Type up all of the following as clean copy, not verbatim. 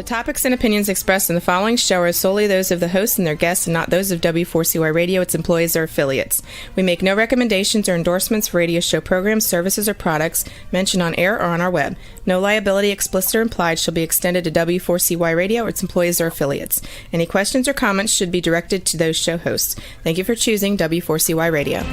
topics and opinions expressed in the following show are solely those of the hosts and their guests and not those of W4CY Radio, its employees, or affiliates. We make no recommendations or endorsements for radio show programs, services, or products mentioned on air or on our web. No liability, explicit or implied, shall be extended to W4CY Radio or its employees or affiliates. Any questions or comments should be directed to those show hosts. Thank you for choosing W4CY Radio.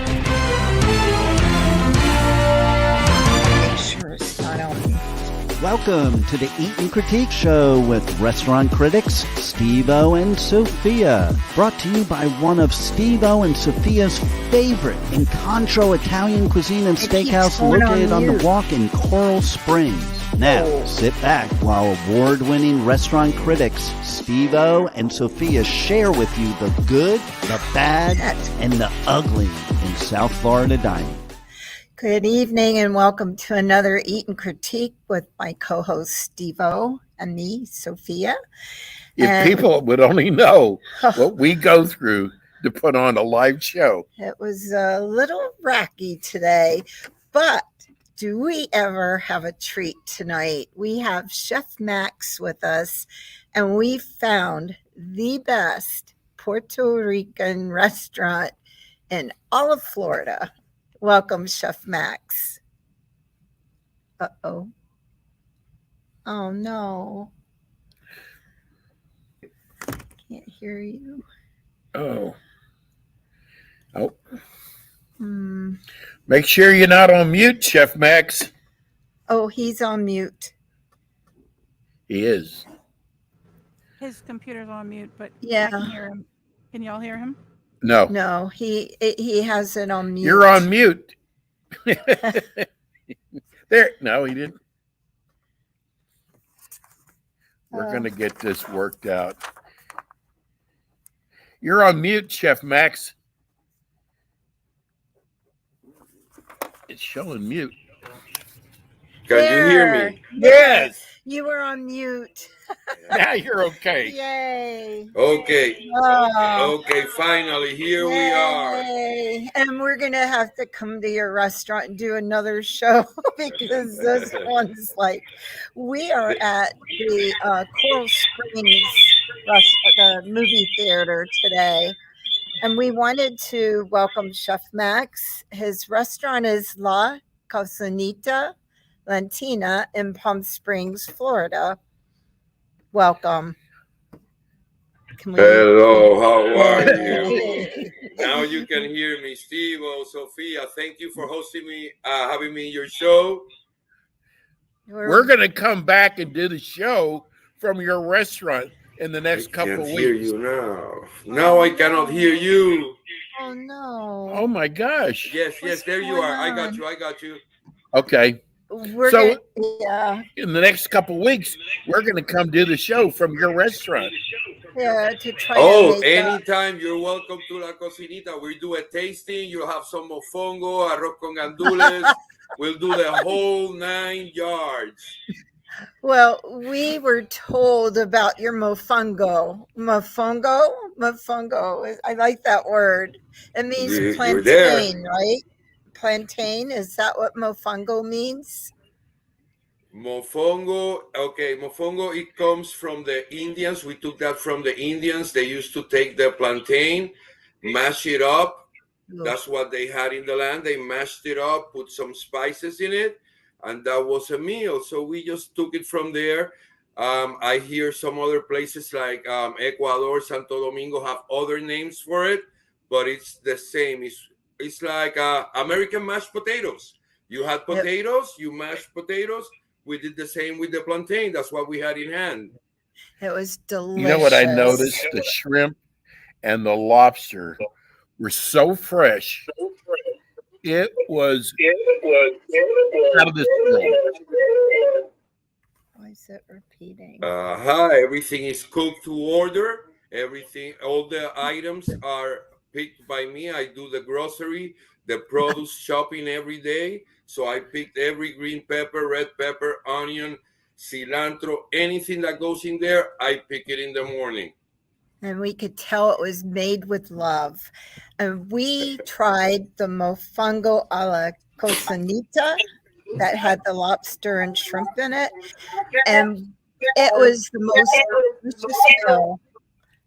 Welcome to the Eat and Critique Show with restaurant critics Steve-O and Sophia. Brought to you by one of Steve-O and Sophia's favorite Incontro Italian cuisine and steakhouse located on the walk in Coral Springs. Now, sit back while award-winning restaurant critics Steve-O and Sophia share with you the good, the bad, and the ugly in South Florida dining. Good evening and welcome to another Eat and Critique with my co-host Steve-O and me, Sophia. If people would only know what we go through to put on a live show. It was a little rocky today, but do we ever have a treat tonight? We have Chef Max with us, and we found the best Puerto Rican restaurant in all of Florida. Welcome, Chef Max. Uh-oh. Oh, no. Can't hear you. Oh. Make sure you're not on mute, Chef Max. Oh, he's on mute. He is. His computer's on mute, but yeah. I can hear him. Can y'all hear him? No, he has it on mute. You're on mute. There. No, he didn't. We're going to get this worked out. You're on mute, Chef Max. It's showing mute. Can you hear me? Yes. You were on mute. Now you're okay. Yay. Okay. Oh. Okay, finally, here we are. And we're going to have to come to your restaurant and do another show because this one's like, we are at the Coral Springs, the movie theater today. And we wanted to welcome Chef Max. His restaurant is La Cocinita Latina in Palm Springs, Florida. Welcome. Hello, how are you? Now you can hear me. Steve-O, Sophia, thank you for hosting me, having me in your show. We're going to come back and do the show from your restaurant in the next couple of weeks. I can't hear you now. Now I cannot hear you. Oh, no. Oh, my gosh. Yes, there you are. I got you. Okay. In the next couple of weeks, we're going to come do the show from your restaurant. Yeah, to try. Anytime you're welcome to La Cocinita. We'll do a tasting. You'll have some mofongo, arroz con gandules. We'll do the whole 9 yards. Well, we were told about your mofongo. Mofongo. I like that word. It means plantain, right? Plantain, is that what mofongo means? Mofongo, it comes from the Indians. We took that from the Indians. They used to take the plantain, mash it up. That's what they had in the land. They mashed it up, put some spices in it, and that was a meal. So we just took it from there. I hear some other places like Ecuador, Santo Domingo have other names for it, but it's the same. It's like American mashed potatoes. You had potatoes, you mashed potatoes. We did the same with the plantain. That's what we had in hand. It was delicious. You know what I noticed? The shrimp and the lobster were so fresh. It was out of this world. Why is it repeating? Everything is cooked to order. All the items are picked by me. I do the grocery, the produce shopping every day. So I picked every green pepper, red pepper, onion, cilantro, anything that goes in there, I pick it in the morning. And we could tell it was made with love. And we tried the mofongo a la cocinita that had the lobster and shrimp in it. And It was the most delicious meal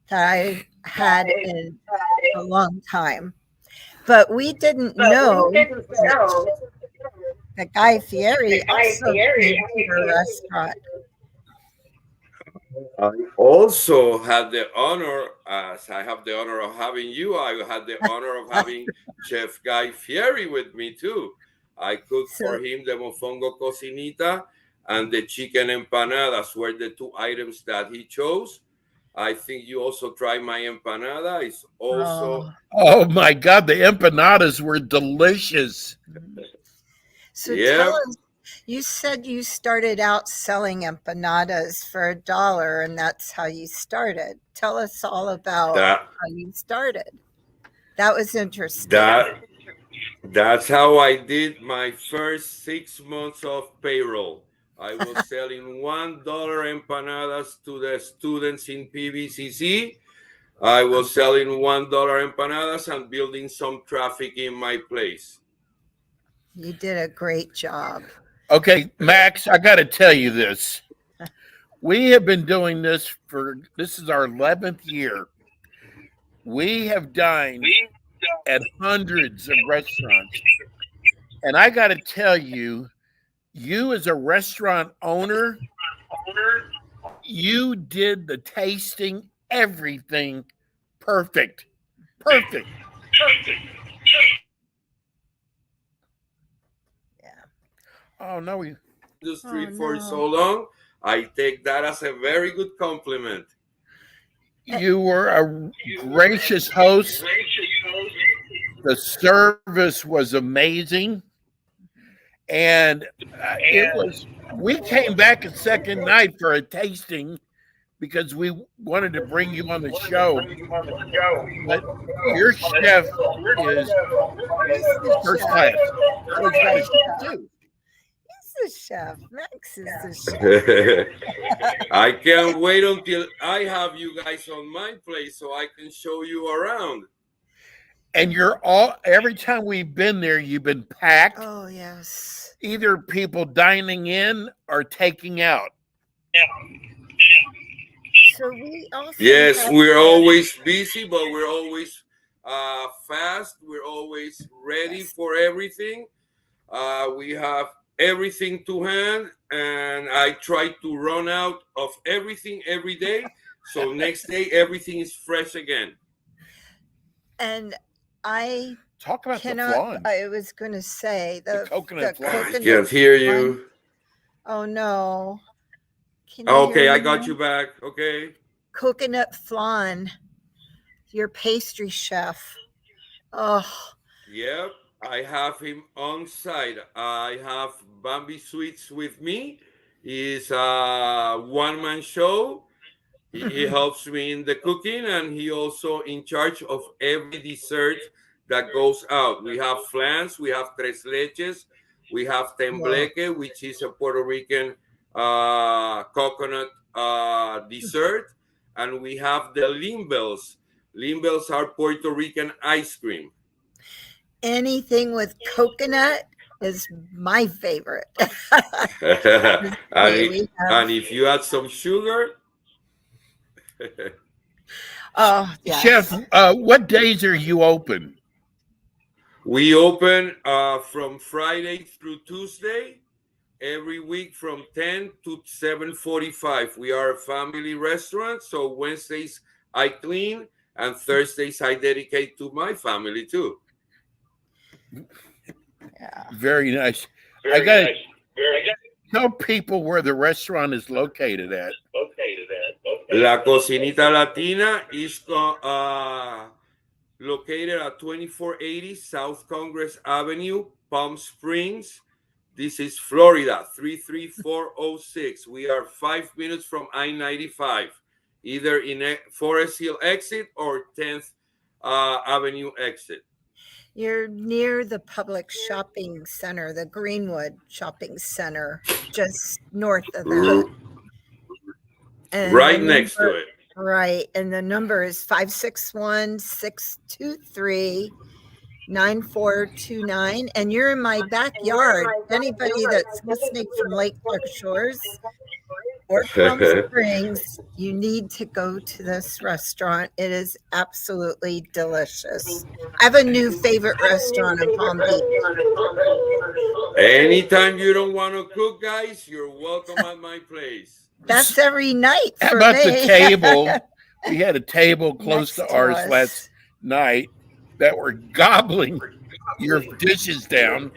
that I had in a long time. But we didn't know that Guy Fieri also came to your restaurant. I also had the honor, as I have the honor of having you, I had the honor of having Chef Guy Fieri with me too. I cooked for him the mofongo cocinita and the chicken empanadas were the two items that he chose. I think you also tried my empanada. It's also Oh my God, the empanadas were delicious. So tell us, you said you started out selling empanadas for $1, and that's how you started. Tell us all about how you started. That was interesting. That's how I did my first 6 months of payroll. I was selling $1 empanadas to the students in PVCC. I was selling $1 empanadas and building some traffic in my place. You did a great job. Okay, Max, I got to tell you this. We have been doing this this is our 11th year. We have dined at hundreds of restaurants. And I got to tell you, you as a restaurant owner, you did the tasting, everything perfect. Perfect. Yeah. Oh, no. Industry for so long. I take that as a very good compliment. You were a gracious host. The service was amazing. And we came back a second night for a tasting because we wanted to bring you on the show. But your chef is first class. So he's got a chef too. He's the chef. Max is the chef. I can't wait until I have you guys on my place so I can show you around. And every time we've been there, you've been packed. Oh, yes. Either people dining in or taking out. So we also we're always busy, but we're always fast. We're always ready for everything. We have everything to hand, and I try to run out of everything every day. So next day, everything is fresh again. And I talk about the flan. I was going to say the coconut flan. I can't hear you. Oh no. Okay, I got you back. Okay. Coconut flan. Your pastry chef. Oh. Yep, I have him on site. I have Bambi Sweets with me. He's a one-man show. He helps me in the cooking, and he also in charge of every dessert that goes out. We have flans, we have tres leches, we have tembleque, which is a Puerto Rican coconut dessert, and we have the limbels. Limbels are Puerto Rican ice cream. Anything with coconut is my favorite. and if you add some sugar. Oh, yes. Chef, what days are you open? We open from Friday through Tuesday, every week from 10 to 7:45. We are a family restaurant, so Wednesdays I clean, and Thursdays I dedicate to my family too. Yeah. Very nice. I got to tell people where the restaurant is located at. La Cocinita Latina is located at 2480 South Congress Avenue, Palm Springs. This is Florida, 33406. We are 5 minutes from I-95, either in Forest Hill exit or 10th Avenue exit. You're near the public shopping center, the Greenwood Shopping Center, just north of that. And right next to it. Right. And the number is 561-623-9429. And you're in my backyard. Anybody that's listening from Lake Clark Shores, or Coral Springs, you need to go to this restaurant. It is absolutely delicious. I have a new favorite restaurant in Palm Beach. Anytime you don't want to cook, guys, you're welcome at my place. That's every night How for about me. the table? We had a table close Next to ours us. last night that were gobbling your dishes down,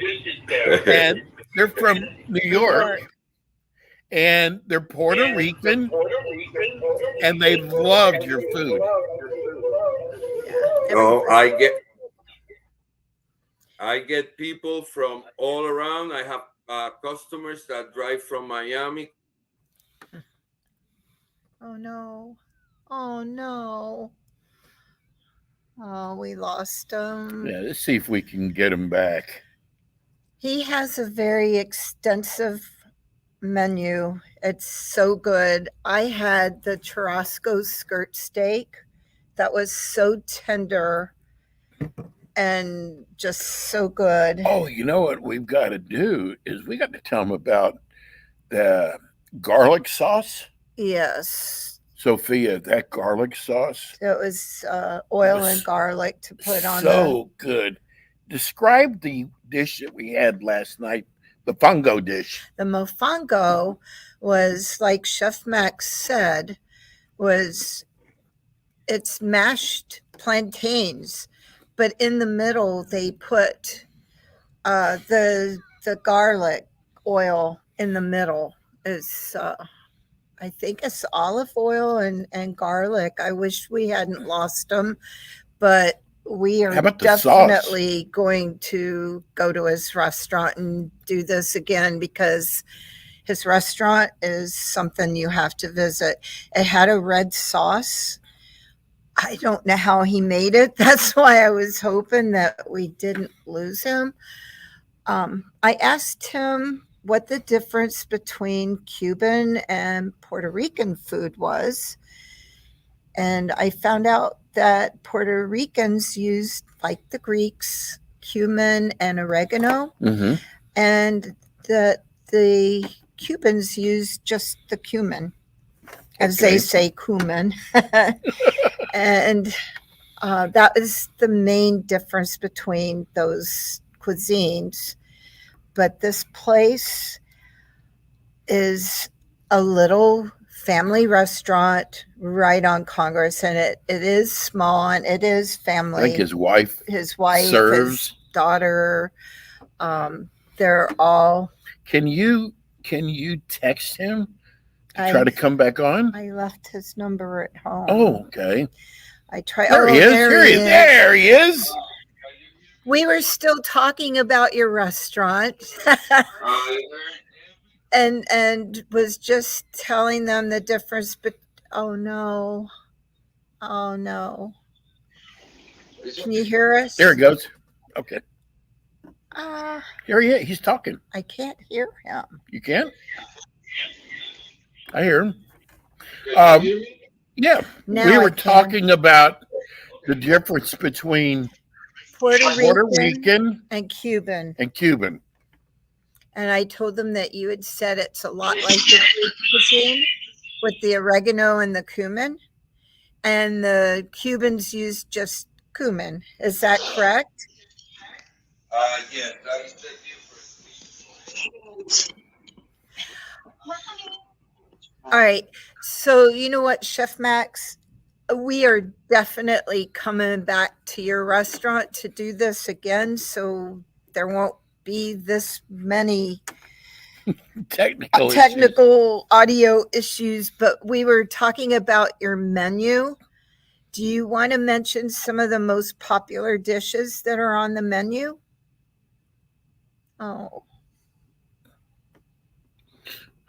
and they're from New York, and they're Puerto Rican, and they loved your food. Oh, I get people from all around. I have customers that drive from Miami. Oh no. Oh no. Oh, we lost him. Yeah, let's see if we can get them back. He has a very extensive menu. It's so good. I had the churrasco skirt steak that was so tender and just so good. Oh, you know what we've got to do is we got to tell them about the garlic sauce. Yes. Sophia, that garlic sauce. It was oil and garlic to put on. So good. Describe the dish that we had last night, the fungo dish. The mofongo was, like Chef Max said, it's mashed plantains, but in the middle they put the garlic oil in the middle. Is I think it's olive oil and garlic. I wish we hadn't lost them, but we are definitely going to go to his restaurant and do this again, because his restaurant is something you have to visit. It had a red sauce. I don't know how he made it. That's why I was hoping that we didn't lose him. I asked him what the difference between Cuban and Puerto Rican food was. And I found out that Puerto Ricans used, like the Greeks, cumin and oregano, and that the Cubans used just the cumin, as they say cumin. And that is the main difference between those cuisines. But this place is a little family restaurant right on Congress, and it is small and it is family. I think his wife serves. His daughter, they're all. Can you text him to try to come back on? I left his number at home. Oh, okay. I tried. There he is. There he is. We were still talking about your restaurant. And was just telling them the difference. But oh no. Can you hear us? There he goes. Okay. Here he is. He's talking. I can't hear him. You can't? I hear him. Yeah. Now we were talking about the difference between Puerto Rican and Cuban. And I told them that you had said it's a lot like the Greek cuisine with the oregano and the cumin, and the Cubans use just cumin. Is that correct? Yes, that is the difference. All right. So you know what, Chef Max? We are definitely coming back to your restaurant to do this again, so there won't be this many technical audio issues. But we were talking about your menu. Do you want to mention some of the most popular dishes that are on the menu? Oh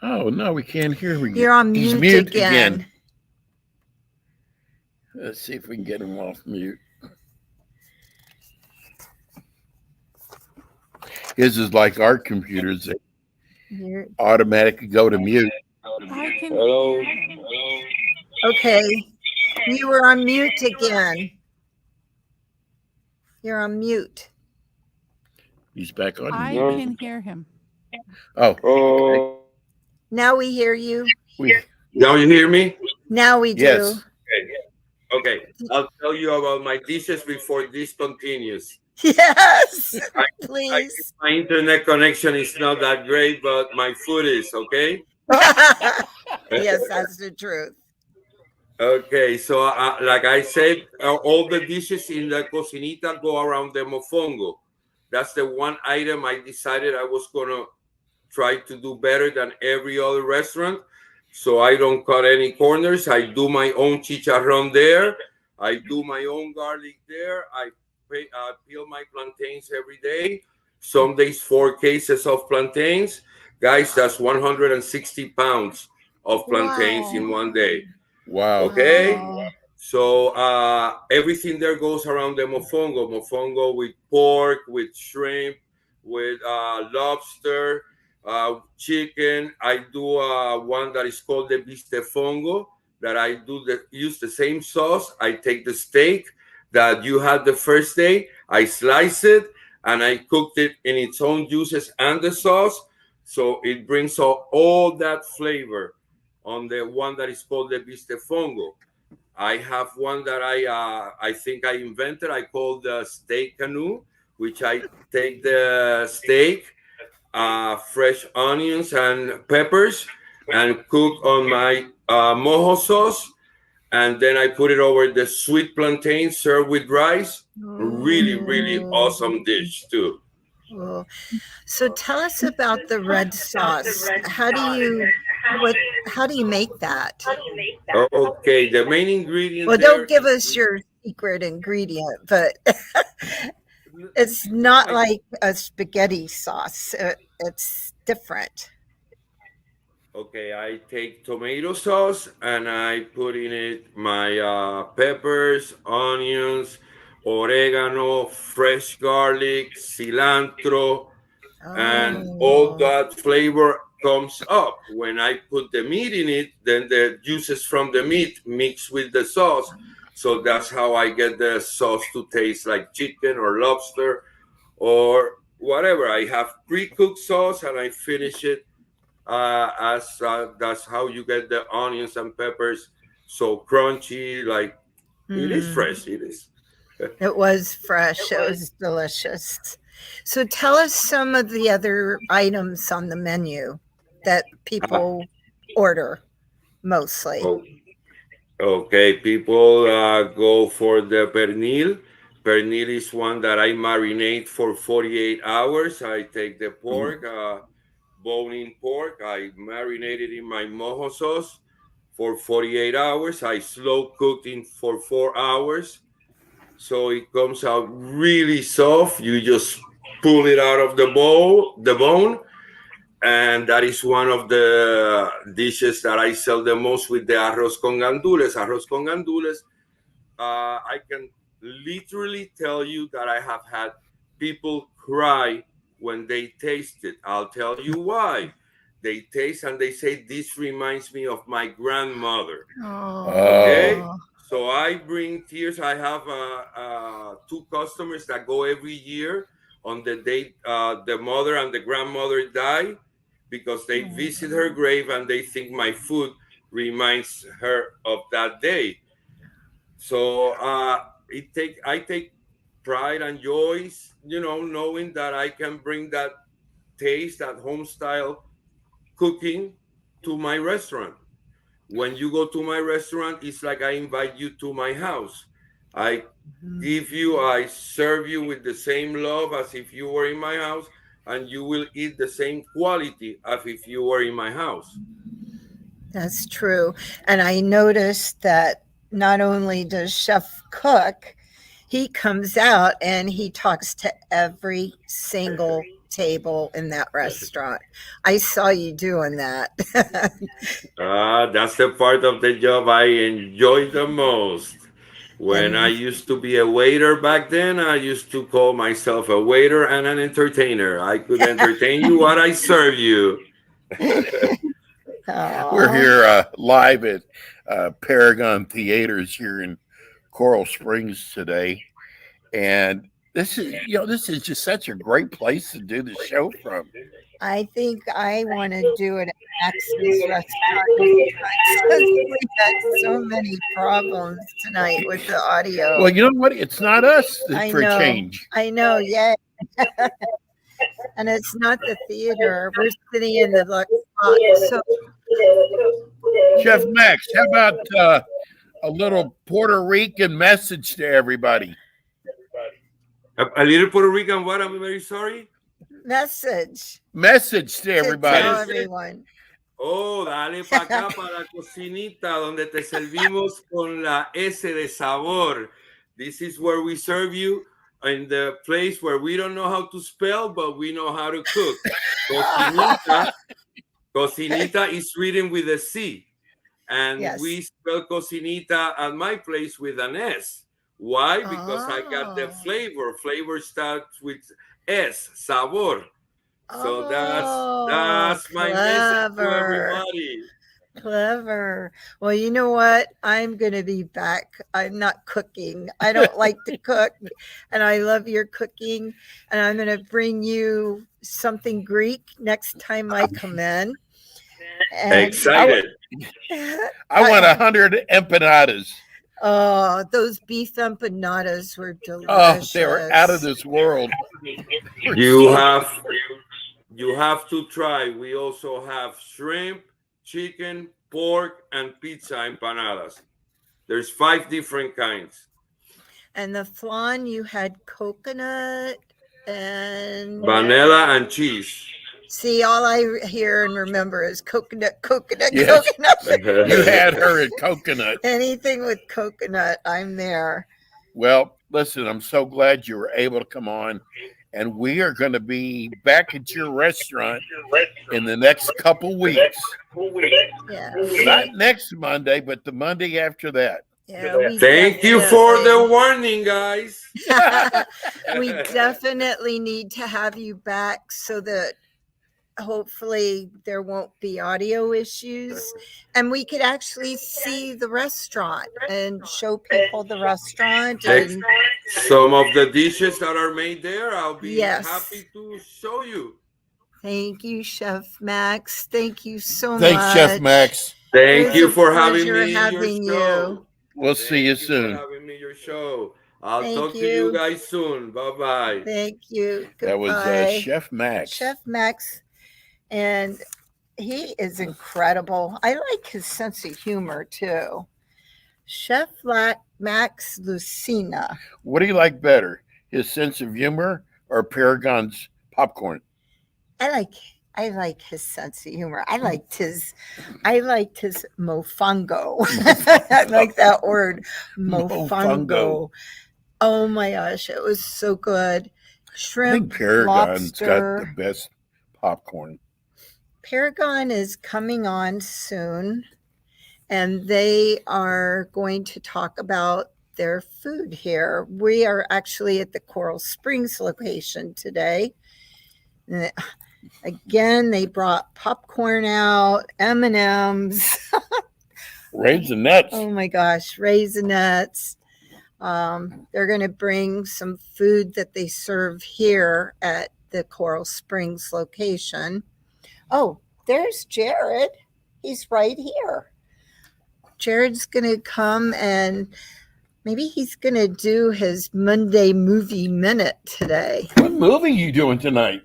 no, we can't hear you. You're on mute. He's mute again. Let's see if we can get him off mute. His is like our computers that automatically go to mute. Hello. Okay. You were on mute again. You're on mute. He's back on. I can hear him. Oh. Okay. Now we hear you. Now you hear me? Now we do. Yes. Okay. I'll tell you about my dishes before this continues. Yes, I please. my internet connection is not that great, but my food is okay. Yes, that's the truth. Okay, so like I said, all the dishes in the cocinita go around the mofongo. That's the one item I decided I was gonna try to do better than every other restaurant. So I don't cut any corners. I do my own chicharrón there. I do my own garlic there. I peel my plantains every day. Some days 4 cases of plantains. Guys, that's 160 pounds of plantains in one day. Wow. Okay. Oh. So everything there goes around the mofongo. Mofongo with pork, with shrimp, with lobster, chicken. I do one that is called the bistefongo. That I use the same sauce. I take the steak that you had the first day. I slice it and I cooked it in its own juices and the sauce, so it brings all that flavor on the one that is called the bistefongo. I have one that I think I invented. I call the steak canoe, which I take the steak, fresh onions and peppers, and cook on my mojo sauce, and then I put it over the sweet plantain served with rice. Really, really awesome dish too. Oh. So tell us about the red sauce. How do you make that? Okay, the main ingredient Well, there. don't give us your secret ingredient, but it's not like a spaghetti sauce. It's different. Okay, I take tomato sauce and I put in it my peppers, onions, oregano, fresh garlic, cilantro, and all Oh. that flavor comes up. When I put the meat in it, then the juices from the meat mix with the sauce. So that's how I get the sauce to taste like chicken or lobster or whatever. I have pre-cooked sauce and I finish it as that's how you get the onions and peppers so crunchy. Like it is fresh. It is. It was fresh. It was delicious. So tell us some of the other items on the menu that people order mostly. Oh, okay, people go for the pernil. Pernil is one that I marinate for 48 hours. I take the pork, bone-in pork. I marinate it in my mojo sauce for 48 hours. I slow cooked it for 4 hours. So it comes out really soft. You just pull it out of the bone, and that is one of the dishes that I sell the most with the arroz con gandules. Arroz con gandules, I can literally tell you that I have had people cry when they taste it. I'll tell you why. They taste and they say, "This reminds me of my grandmother." Okay. So I bring tears. I have 2 customers that go every year on the day the mother and the grandmother die, because they visit her grave and they think my food reminds her of that day. So I take pride and joy, knowing that I can bring that taste, that home style cooking to my restaurant. When you go to my restaurant, it's like I invite you to my house. I I serve you with the same love as if you were in my house, and you will eat the same quality as if you were in my house. That's true. And I noticed that not only does Chef cook, he comes out and he talks to every single table in that restaurant. I saw you doing that. That's the part of the job I enjoy the most. When I And used to be a waiter back then, I used to call myself a waiter and an entertainer. I could entertain you while I serve you. We're here live at Paragon Theaters here in Coral Springs today. And This is just such a great place to do the show from. I think I want to do it at Max's restaurant because we had so many problems tonight with the audio. Well, you know what? It's not us for a change. I know, yeah. And it's not the theater. We're sitting in the box. So, Chef Max, how about a little Puerto Rican message to everybody? A little Puerto Rican what? I'm very sorry. Message to everybody. Tell everyone. Oh, dale para acá, para la cocinita, donde te servimos con la S de sabor. This is where we serve you in the place where we don't know how to spell, but we know how to cook. Cocinita, cocinita is written with a C. And we spell cocinita at my place with an S. Why? Because I got the flavor. Flavor starts with S, sabor. So that's my message to everybody. Clever. Well, you know what? I'm going to be back. I'm not cooking. I don't like to cook, and I love your cooking. And I'm going to bring you something Greek next time I come in. And excited. I want 100 empanadas. Oh, those beef empanadas were delicious. Oh, they were out of this world. You have to try. We also have shrimp, chicken, pork, and pizza empanadas. There's 5 different kinds. And the flan, you had coconut and vanilla and cheese. See, all I hear and remember is coconut. Yes. Coconut. You had her at coconut. Anything with coconut, I'm there. Well, listen, I'm so glad you were able to come on. And we are going to be back at your restaurant in the next couple weeks. Yeah. Not next Monday, but the Monday after that. Yeah, thank you for the warning, guys. We definitely need to have you back so that hopefully there won't be audio issues and we could actually see the restaurant and show people the restaurant. And some of the dishes that are made there, I'll be happy to show you. Thank you, Chef Max. Thank you so much. Thanks, Chef Max. Thank you for having me in your show. We'll see you soon. For having me in your show. I'll talk to you guys soon. Bye-bye. Thank you. Goodbye. That was Chef Max. Chef Max. And he is incredible. I like his sense of humor, too. Chef Max Lucina. What do you like better, his sense of humor or Paragon's popcorn? I like his sense of humor. I liked his mofongo. I like that word, mofongo. Oh my gosh, it was so good. Shrimp, I think Paragon's lobster. got the best popcorn. Paragon is coming on soon, and they are going to talk about their food here. We are actually at the Coral Springs location today. Again, they brought popcorn out, M&Ms. Raisinets. Oh my gosh, Raisinets. They're going to bring some food that they serve here at the Coral Springs location. Oh, there's Jared. He's right here. Jared's going to come and maybe he's going to do his Monday movie minute today. What movie are you doing tonight?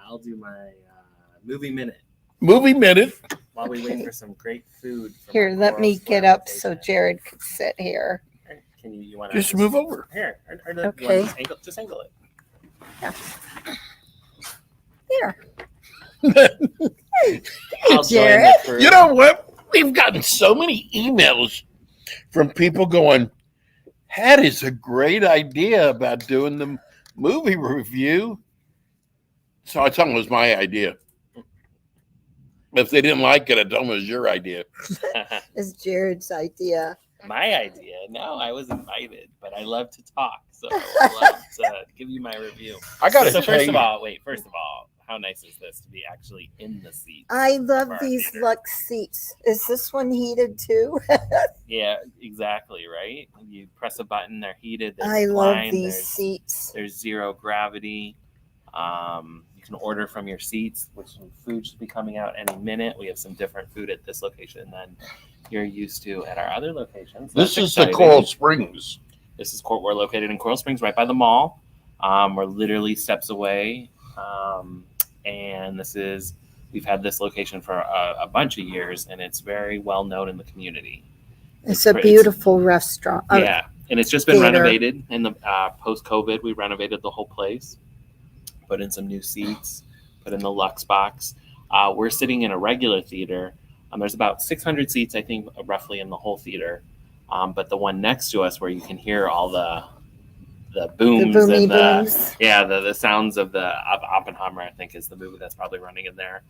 I'll do my movie minute. Movie minute. While we wait for some great food. Here, let me get up so Jared could sit here. Can you want to just move over? Here. Okay. Just angle it. Yeah. There. Jared. You know what? We've gotten so many emails from people going, that is a great idea about doing the movie review. So I told them it was my idea. If they didn't like it, I told them it was your idea. It's Jared's idea. My idea? No, I was invited, but I love to talk. So I love to give you my review. I got to First of all, how nice is this to be actually in the seats? I love for our these theater. Lux seats. Is this one heated too? Yeah, exactly, right? You press a button, they're heated, they I love recline, these seats. there's zero gravity. You can order from your seats, which food should be coming out any minute. We have some different food at this location than you're used to at our other locations. So This that's is the exciting. Coral Springs. We're located in Coral Springs, right by the mall. We're literally steps away, and we've had this location for a bunch of years, and it's very well known in the community. It's a beautiful restaurant. Yeah, and it's just been theater. renovated. In the post-COVID, we renovated the whole place, put in some new seats, put in the Lux box. We're sitting in a regular theater. There's about 600 seats, I think, roughly in the whole theater. But the one next to us, where you can hear all the booms The boomy and booms. the sounds of Oppenheimer, I think, is the movie that's probably running in there.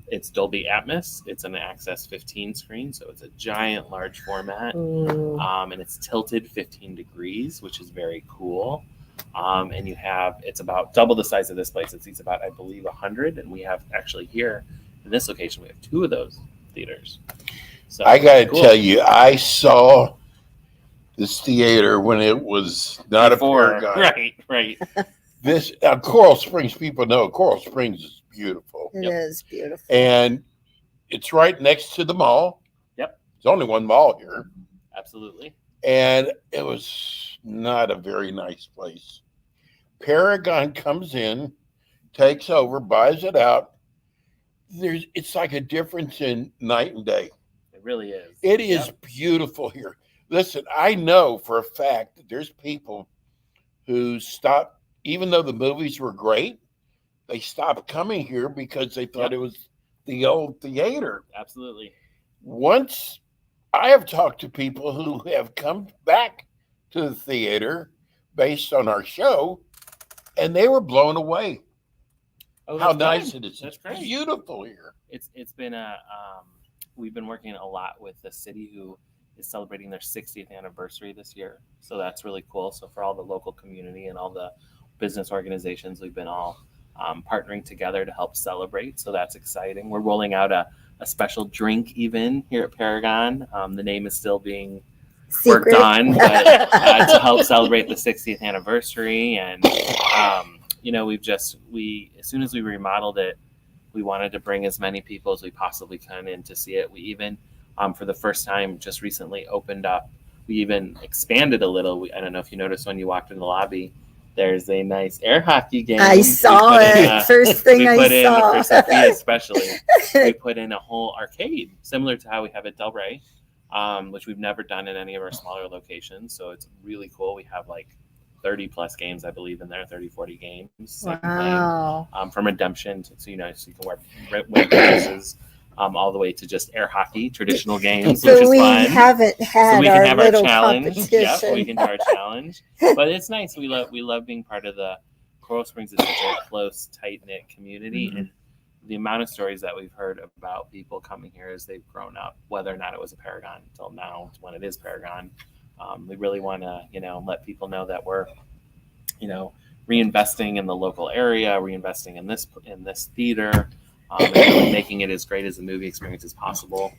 It's Dolby Atmos. It's an Access 15 screen, so it's a giant, large format, and it's tilted 15 degrees, which is very cool. And it's about double the size of this place. It seats about, I believe, 100, and we have actually here in this location, we have 2 of those theaters. So I got to cool. tell you, I saw this theater when it was not Before, a Paragon. Right. This Coral Springs, people know Coral Springs is beautiful. It is beautiful. And it's right next to the mall. Yep. There's only one mall here. Absolutely. And it was not a very nice place. Paragon comes in, takes over, buys it out. It's like a difference in night and day. It really is. It is beautiful here. Listen, I know for a fact that there's people who stopped, even though the movies were great, they stopped coming here because they thought it was the old theater. Absolutely. Once I have talked to people who have come back to the theater based on our show, and they were blown away. How nice it is. That's It's great. beautiful here. It's been we've been working a lot with the city, who is celebrating their 60th anniversary this year. So that's really cool. So for all the local community and all the business organizations, we've been all partnering together to help celebrate. So that's exciting. We're rolling out a special drink even here at Paragon. The name is still being worked on, but to help celebrate the 60th anniversary. And as soon as we remodeled it, we wanted to bring as many people as we possibly can in to see it. We even, for the first time, just recently opened up. We even expanded a little. I don't know if you noticed when you walked in the lobby, there's a nice air hockey game. I saw it. First thing I saw. For Sophia especially, we put in a whole arcade, similar to how we have at Delray, which we've never done in any of our smaller locations. So it's really cool. We have like 30 plus games, I believe, in there, 30, 40 games. Wow. From redemption so you can win prizes, all the way to just air hockey, traditional games, which is we fun. Haven't had so we can our have little our challenge. competition. Yeah, we can do our challenge. But it's nice. We love being part of the Coral Springs. Is such a close, tight-knit community. And the amount of stories that we've heard about people coming here as they've grown up, whether or not it was a Paragon until now when it is Paragon. We really want to, let people know that we're, reinvesting in the local area, reinvesting in this theater, and really making it as great as a movie experience as possible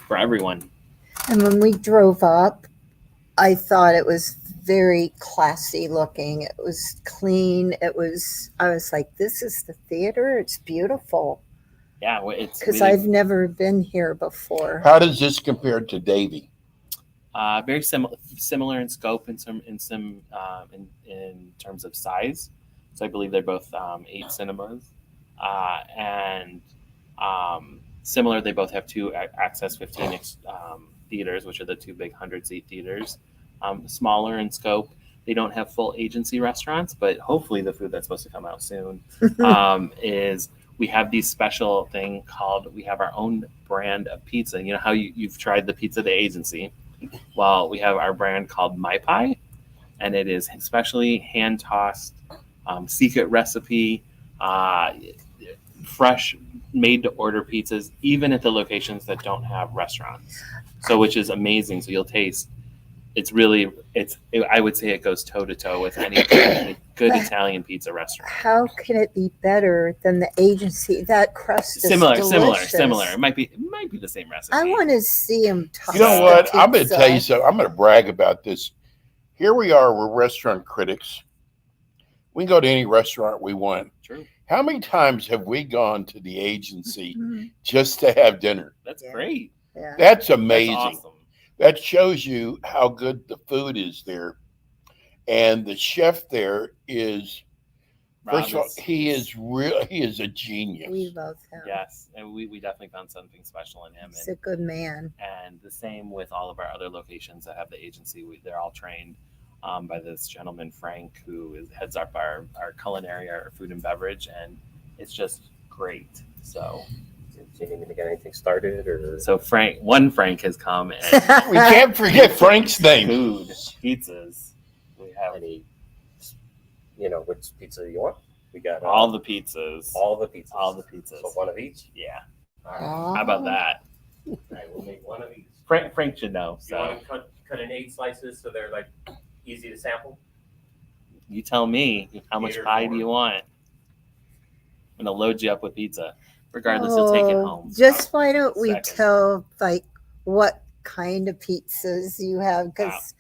for everyone. And when we drove up, I thought it was very classy looking. It was clean. I was like, this is the theater. It's beautiful. Yeah, it's because really, I've never been here before. How does this compare to Davie? Very similar in scope in terms of size. So I believe they're both 8 cinemas, and similar. They both have 2 Access 15 theaters, which are the 2 big 100-seat theaters. Smaller in scope. They don't have full agency restaurants, but hopefully the food that's supposed to come out soon is. We have these special thing called. We have our own brand of pizza. You know how you've tried the pizza the agency. Well, we have our brand called My Pie, and it is specially hand-tossed, secret recipe, fresh, made-to-order pizzas, even at the locations that don't have restaurants. So, which is amazing. So you'll taste. I would say it goes toe-to-toe with any good Italian pizza restaurant. How can it be better than the agency? That crust is delicious. Similar. It might be the same recipe. I want to see him toss You know the what? I'm going to pizza. tell you something. I'm going to brag about this. Here we are. We're restaurant critics. We can go to any restaurant we want. True. How many times have we gone to the agency just to have dinner? That's great. Yeah. That's amazing. That's awesome. That shows you how good the food is there. And the chef there is, first of all, he is a genius. We love him. Yes, and we definitely found something special in him. He's a good man. And the same with all of our other locations that have the agency. They're all trained by this gentleman, Frank, who heads up our culinary, our food and beverage, and it's just great. So, do you need me to get anything started? Or so Frank has come, and We can't forget Frank's name. food, pizzas. We have any, which pizza you want? We got all the pizzas. All the pizzas. So one of each? Yeah. All right. How about that? All right, we'll make one of each. Frank should know. You want to cut in 8 slices so they're like easy to sample? You tell me, how much pie do you want? I'm gonna load you up with pizza. Regardless, you'll take it home. Just why don't we Second. tell what kind of pizzas you have? Because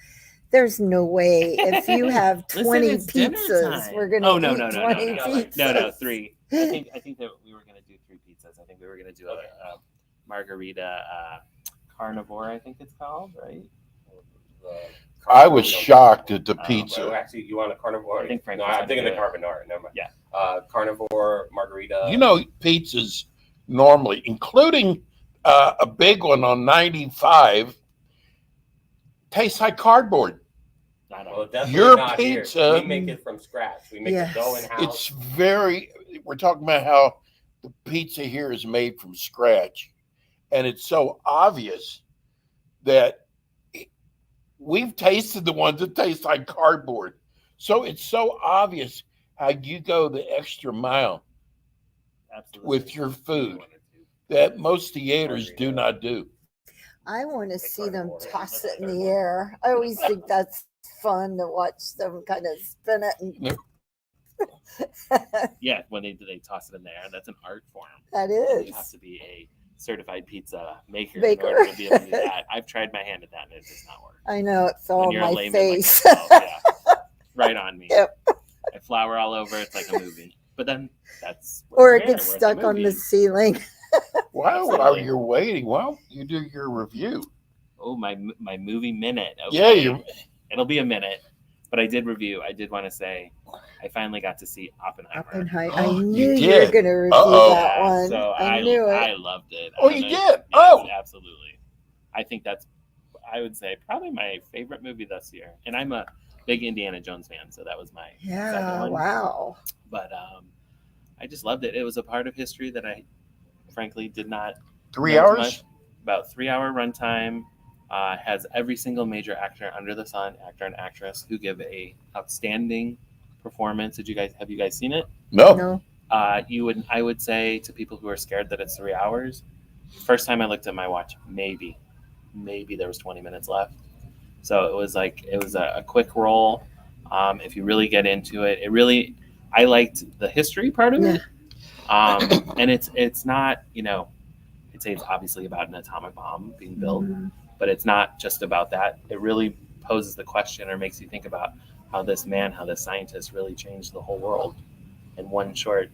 there's no way if you have 20 Listen, it's dinner pizzas, time. we're gonna no, eat no, 20 no, pizzas. no, 3. I think that we were gonna do 3 pizzas. I think we were gonna do a margarita carnivore. I think it's called, right? I was shocked at the pizza. Actually, you want a carnivore? I think Frank no, was I'm thinking the gonna do carbonara. Never mind. Yeah. Carnivore, margarita. Pizzas normally, including a big one on 95, tastes like cardboard. I don't Well, know. definitely Your not pizza- here. We make it from scratch. We make Yes. the dough in-house. We're talking about how the pizza here is made from scratch. And it's so obvious that we've tasted the ones that taste like cardboard. So it's so obvious how you go the extra mile Absolutely. with your food that most theaters do not do. I want to see them toss it in the air. I always think that's fun to watch them kind of spin it. And Yeah, when they toss it in there, that's an art form. that You is. have to be a certified pizza maker in Maker. order to be able to do that. I've tried my hand at that, and it does not work. I know it fell When on you're a my layman face. like myself, yeah, right on me. Yep. I flour all over. It's like a movie. But then that's Or what's it there, gets where's stuck on the movie? ceiling. While you're waiting, you do your review. Oh, my movie minute. Yeah, Okay. It'll be a minute, but I did review. I did want to say I finally got to see Oppenheimer. I You knew you did. were going to review Uh-oh. that one. So I knew it. I loved it. Oh, I you don't did? know- yes, Oh. absolutely. I think that's, I would say, probably my favorite movie this year. And I'm a big Indiana Jones fan, so that was my second Yeah, one. wow. But I just loved it. It was a part of history that I, frankly, did not 3 know hours? much. About 3-hour runtime. Has every single major actor under the sun, actor and actress, who give a outstanding performance. Have you guys seen it? No. No. I would say to people who are scared that it's 3 hours, first time I looked at my watch, maybe there was 20 minutes left. So it was a quick roll. If you really get into it, I liked the history part of it. And it's not, I'd say it's obviously about an atomic bomb being built, but it's not just about that. It really poses the question or makes you think about how this scientist really changed the whole world in one short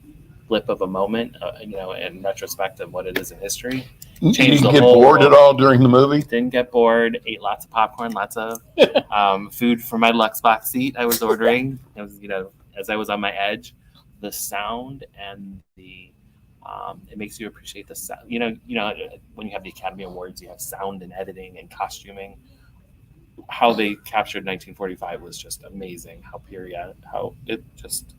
blip of a moment, in retrospect of what it is in history. You Changed didn't the get whole bored at world. all during the movie? Didn't get bored, ate lots of popcorn, lots of food from my Luxbox seat I was ordering. It was, as I was on my edge, the sound and the it makes you appreciate the sound. When you have the Academy Awards, you have sound and editing and costuming. How they captured 1945 was just amazing. How it just,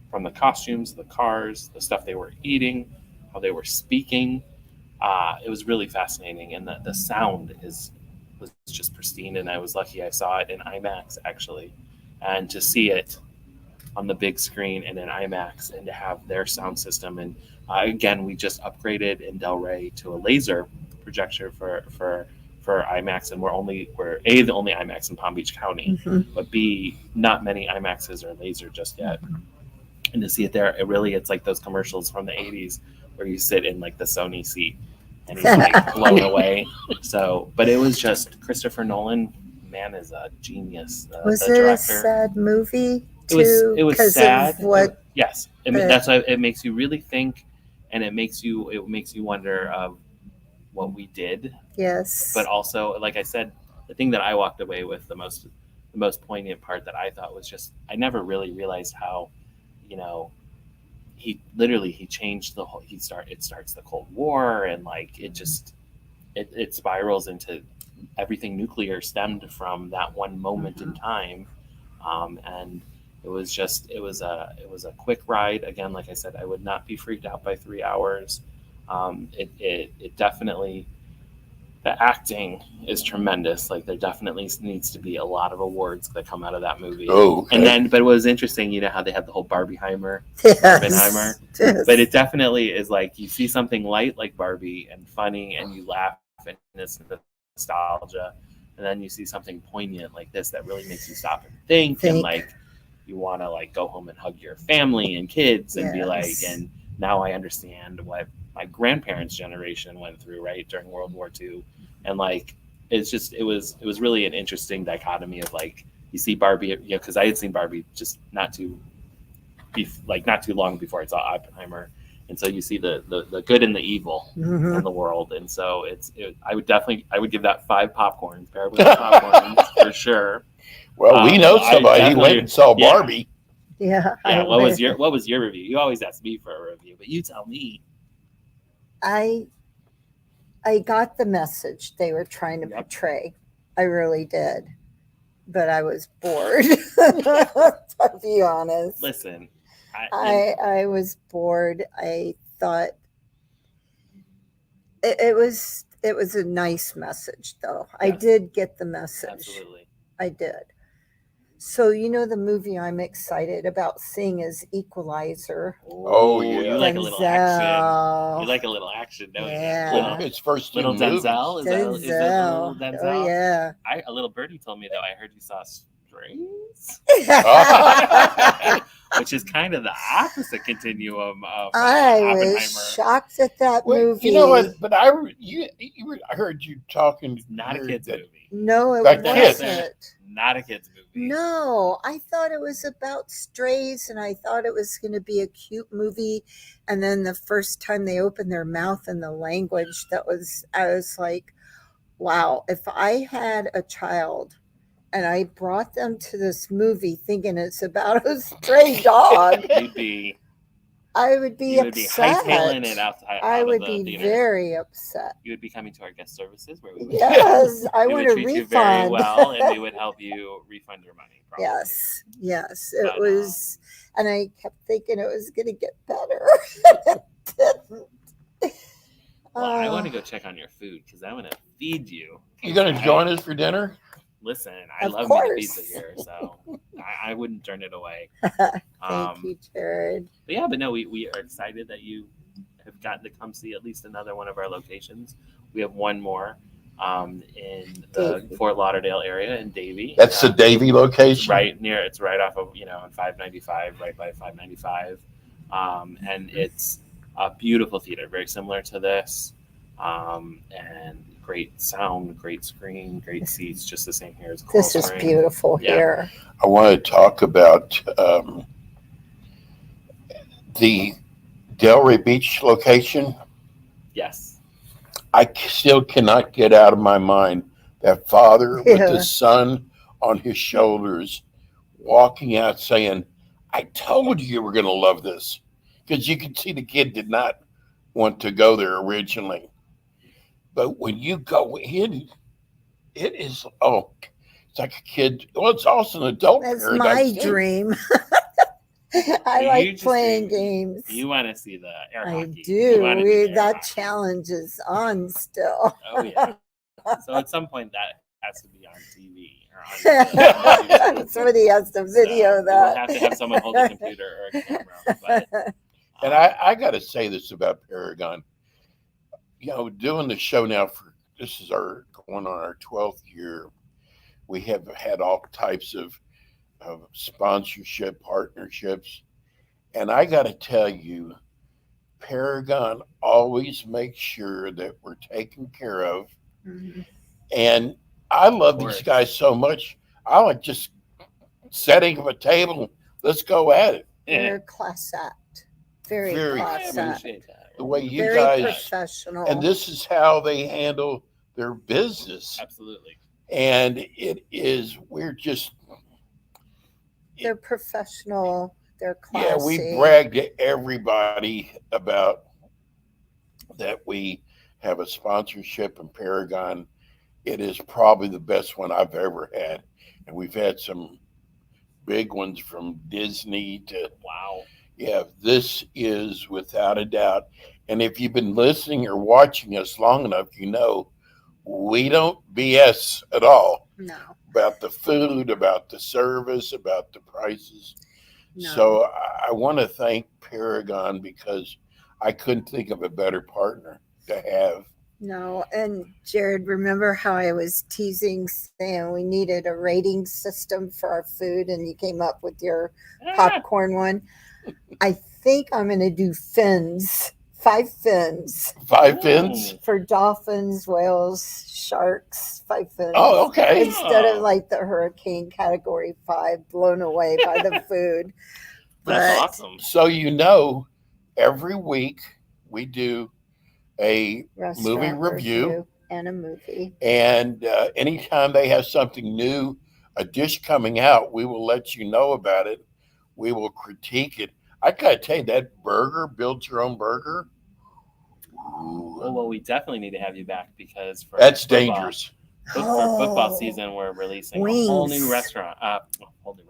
from the costumes, the cars, the stuff they were eating, how they were speaking. It was really fascinating, and the sound was just pristine. And I was lucky I saw it in IMAX actually, and to see it on the big screen and in IMAX, and to have their sound system. And again, we just upgraded in Del Rey to a laser projector for for IMAX, and we're A, the only IMAX in Palm Beach County, but B, not many IMAXs are laser just yet. And to see it there, it's like those commercials from the 80s where you sit in like the Sony seat and he's like blown away. So, but it was just Christopher Nolan, man, is a genius. Was the it director. a sad movie too? It was sad. Of what? Yes, that's why it makes you really think, and it makes you wonder of what we did. Yes. But also, like I said, the thing that I walked away with the most poignant part that I thought was just I never really realized how, he changed the whole. It starts the Cold War, and like it spirals into everything nuclear stemmed from that one moment in time, and it was a quick ride. Again, like I said, I would not be freaked out by 3 hours. It definitely, the acting is tremendous. Like there definitely needs to be a lot of awards that come out of that movie. Oh, okay. And then, but it was interesting, how they had the whole Barbenheimer, Yes. but it definitely is like you see something light like Barbie and funny, and you laugh and it's nostalgia, and then you see something poignant like this that really makes you stop and think. And like you want to like go home and hug your family and kids and be like, and now I understand what my grandparents' generation went through right during World War II. And like it was really an interesting dichotomy of like you see Barbie, because I had seen Barbie just not too long before I saw Oppenheimer, and so you see the good and the evil in the world. And so I would give that 5 popcorns, Paragon popcorns for sure. Well, we know somebody who went and saw Barbie. Yeah. What was your review? You always ask me for a review, but you tell me. I got the message they were trying to portray. I really did. But I was bored, to be honest. Listen, I was bored. I thought it was a nice message, though. Yes. I did get the message. Absolutely. I did. So, the movie I'm excited about seeing is Equalizer. Oh, yeah. You like a little action. You like a little action, don't you? Well, it's first little Denzel. Is that little Denzel? Oh, yeah. A little birdie told me, though, I heard you saw Strings. Which is kind of the opposite continuum of I Oppenheimer. was shocked at that movie. You know what? But I heard you talking. Not a kid's movie. No, it wasn't. Not a kid's movie. No, I thought it was about strays, and I thought it was going to be a cute movie. And then the first time they opened their mouth and the language, I was like, wow, if I had a child and I brought them to this movie thinking it's about a stray dog, I would be upset. Hightailing it outside. I would be very upset. You would be coming to our guest services where we would I want to refund. You very well, and we would help you refund your money. Probably. Yes, it was, and I kept thinking it was going to get better. It didn't. Well, I want to go check on your food because I want to feed you. You going to join us for dinner? Listen, I love me the pizza here, so I wouldn't turn it away. Thank you, Jared. But no, we are excited that you have gotten to come see at least another one of our locations. We have one more in the Fort Lauderdale area in Davie. That's the Davie location? It's right off of, on 595, right by 595. And it's a beautiful theater, very similar to this. And great sound, great screen, great seats, just the same here as Coral Springs. This is beautiful here. I want to talk about the Delray Beach location. Yes. I still cannot get out of my mind that father with the son on his shoulders walking out saying, I told you were going to love this. Because you can see the kid did not want to go there originally. But when you go in, it is, it's like a kid. Well, it's also an adult. That's my dream. I like playing games. You want to see the air hockey. I do. That challenge is on still. Oh, yeah. So at some point that has to be on TV. Or on Somebody has to video that. We'll have to have someone hold a computer or a camera. But, and I got to say this about Paragon. Doing the show now this is our on our 12th year. We have had all types of sponsorship partnerships. And I got to tell you, Paragon always makes sure that we're taken care of. Mhm. And I love Of these course. guys so much. I like just setting up a table. Let's go at it. They're class act. Very Very I class act. appreciate that. The way you Very guys, professional. and this is how they handle their business. Absolutely. And it is, we're just, They're professional. They're classy. yeah, we brag to everybody about that we have a sponsorship in Paragon. It is probably the best one I've ever had. And we've had some big ones from Disney to, Wow. yeah, this is without a doubt. And if you've been listening or watching us long enough, you know we don't BS at all No. about the food, about the service, about the prices. No. So I want to thank Paragon because I couldn't think of a better partner to have. No. And Jared, remember how I was teasing saying we needed a rating system for our food and you came up with your popcorn one? I think I'm going to do fins. 5 fins 5 fins? for dolphins, whales, sharks. 5 fins. Oh, okay. Instead of like the hurricane category 5 blown away by the food. That's But awesome. So, you know, every week we do a restaurant movie review. and a movie. And anytime they have something new, a dish coming out, we will let you know about it. We will critique it. I gotta tell you, that burger, build your own burger. Ooh, Well, we definitely need to have you back because for that's football- dangerous. For football Oh, season, we're releasing a wings. whole new restaurant. A whole new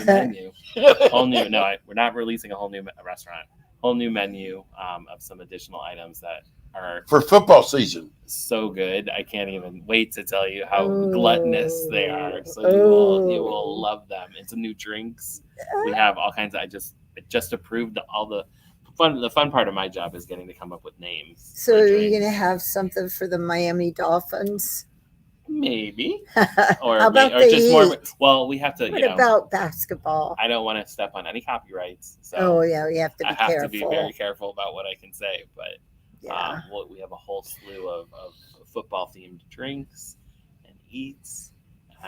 menu. We're not releasing a whole new restaurant. Whole new menu of some additional items that are For football season. so good. I can't even wait to tell you how Oh. gluttonous they are. So you will love them. It's new drinks. We have all kinds of. I just approved all the fun. The fun part of my job is getting to come up with names. So for are you drinks. going to have something for the Miami Dolphins? Maybe, How about or they just more. eat? Well, we have to. What You know, about basketball? I don't want to step on any copyrights. So Oh, yeah, we have to be I have careful. to be very careful about what I can say. But Yeah. we have a whole slew of football themed drinks and eats.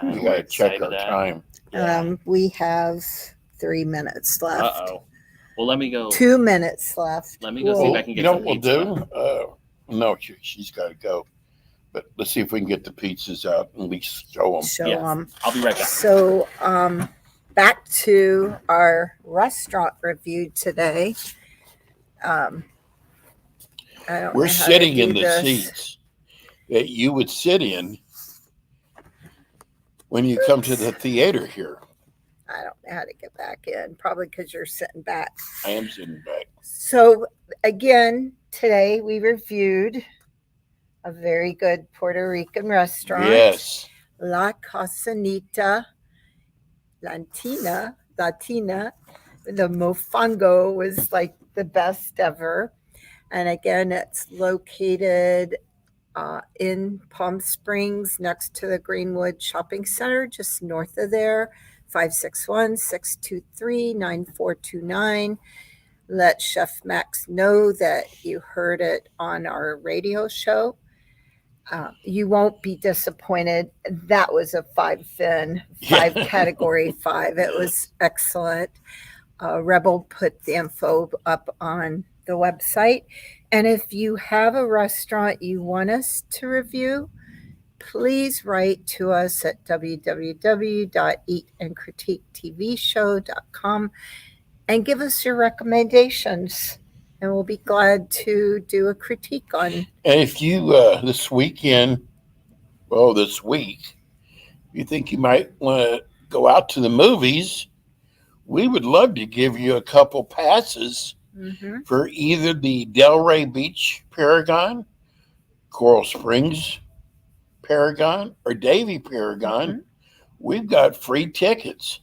We we're gotta check excited our at- time. Yeah. We have 3 minutes left. Uh-oh. Well, let me go. 2 minutes left. Let me go see if I can You get know some what we'll pizza. do? No, she's got to go. But let's see if we can get the pizzas out and at least show them. Show Yes. them. I'll be right back. So, back to our restaurant review today. I don't We're know how to sitting do in the this. seats that you would sit in when you come to the theater here. I don't know how to get back in, probably because you're sitting back. I am sitting back. So, again, today we reviewed a very good Puerto Rican restaurant. Yes. La Casanita Latina. The mofongo was like the best ever. And again, it's located in Palm Springs next to the Greenwood Shopping Center, just north of there. 561-623-9429. Let Chef Max know that you heard it on our radio show. You won't be disappointed. That was a 5 category 5. It was excellent. Rebel put the info up on the website. And if you have a restaurant you want us to review, please write to us at www.eatandcritiquetvshow.com and give us your recommendations. And we'll be glad to do a critique on. And if you, this week, you think you might want to go out to the movies, we would love to give you a couple passes for either the Delray Beach Paragon, Coral Springs Paragon, or Davie Paragon. We've got free tickets,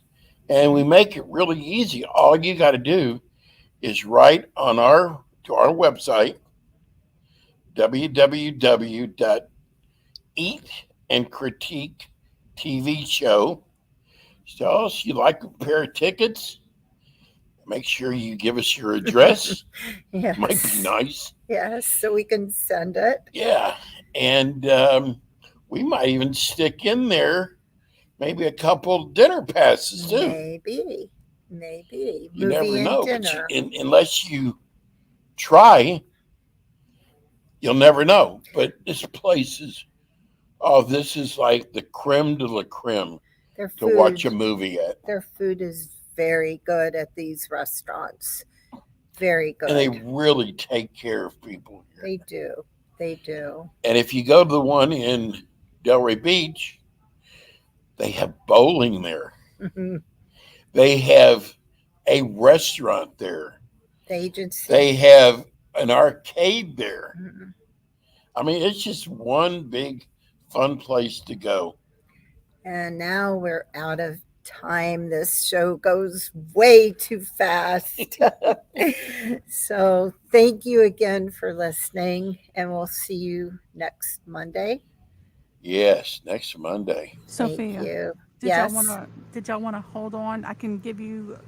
and we make it really easy. All you got to do is write on to our website, Eat and Critique TV show. So if you'd like a pair of tickets, make sure you give us your address. Yes. Might be nice. Yes, so we can send it. Yeah. And we might even stick in there maybe a couple dinner passes too. Maybe. You Movie never and know. But dinner. unless you try, you'll never know. But this place is, this is like the creme de la creme Their to watch a movie at. Their food is very good at these restaurants. Very good. And they really take care of people here. They do. They do. And if you go to the one in Delray Beach, they have bowling there. They have a restaurant there. The agency. They have an arcade there. Mm-hmm. I mean, it's just one big fun place to go. And now we're out of time. This show goes way too fast. So thank you again for listening, and we'll see you next Monday. Yes, next Monday. Sophia, Thank you. did Yes. y'all want to hold on? I can give you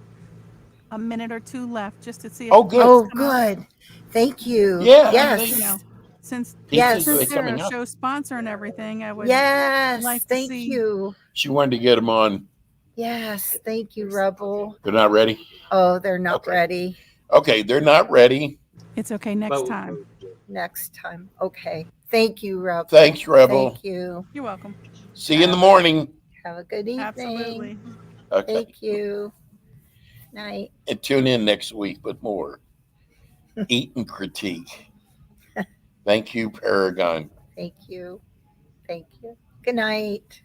a minute or two left just to see. If Oh, good. Oh, good. Thank you. Yeah, Yes. You know, since Yes. since they're coming a up. show sponsor and everything, I would Yes. like to Thank see. you. She wanted to get them on. Yes. Thank you, Rebel. They're not ready? Oh, they're not Okay. ready. Okay, they're not ready. It's okay next time. Next time. Okay. Thank you, Rebel. Thanks, Rebel. Thank you. You're welcome. See you in the morning. Have a good evening. Absolutely. Okay. Thank you. Night. And tune in next week with more Eat and Critique. Thank you, Paragon. Thank you. Thank you. Good night.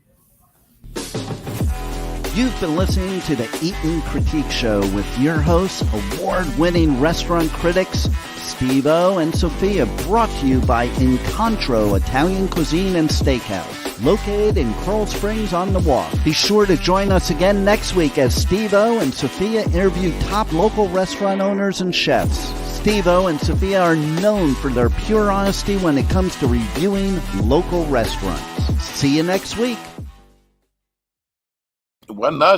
You've been listening to the Eat and Critique Show with your hosts, award-winning restaurant critics Steve-O and Sophia, brought to you by Incontro Italian Cuisine and Steakhouse, located in Coral Springs on the Walk. Be sure to join us again next week as Steve-O and Sophia interview top local restaurant owners and chefs. Steve-O and Sophia are known for their pure honesty when it comes to reviewing local restaurants. See you next week. It wasn't us.